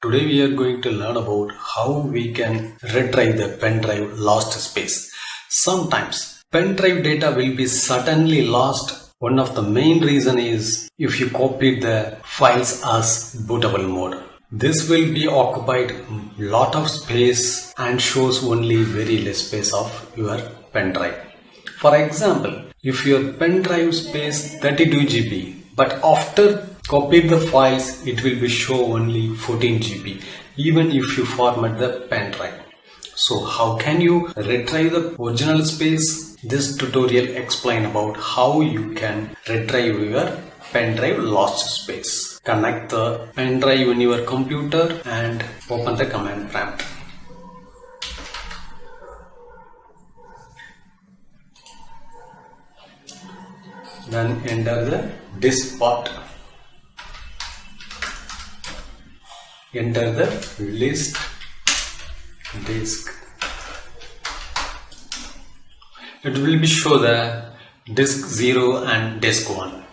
Today we are going to learn about how we can retrieve the pen drive lost space. Sometimes pen drive data will be suddenly lost. One of the main reason is if you copied the files as bootable mode. This will be occupied lot of space and shows only very less space of your pen drive. For example, if your pen drive space 32 GB, but after copied the files, it will be show only 14 GB, even if you format the pen drive. So how can you retrieve the original space? This tutorial explain about how you can retrieve your pen drive lost space. Connect the pen drive in your computer and open the command prompt. Then enter the disk path. Enter the list disk. It will be show the disk 0 and disk 1.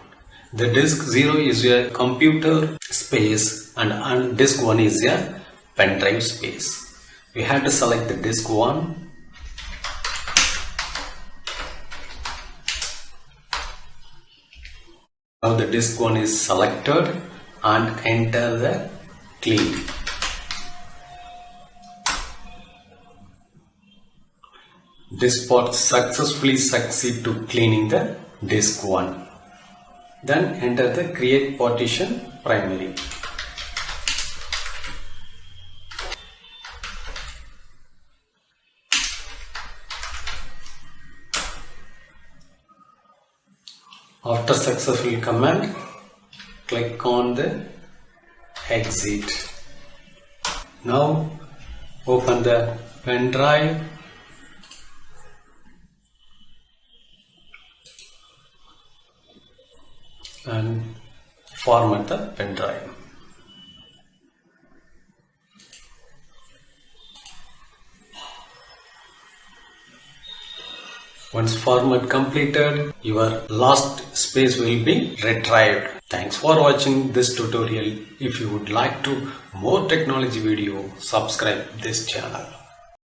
The disk 0 is your computer space and disk 1 is your pen drive space. We have to select the disk 1. Now the disk 1 is selected and enter the clean. Disk path successfully succeed to cleaning the disk 1. Then enter the create partition primary. After successful command, click on the exit. Now open the pen drive and format the pen drive. Once format completed, your lost space will be retrieved. Thanks for watching this tutorial. If you would like to more technology video, subscribe this channel.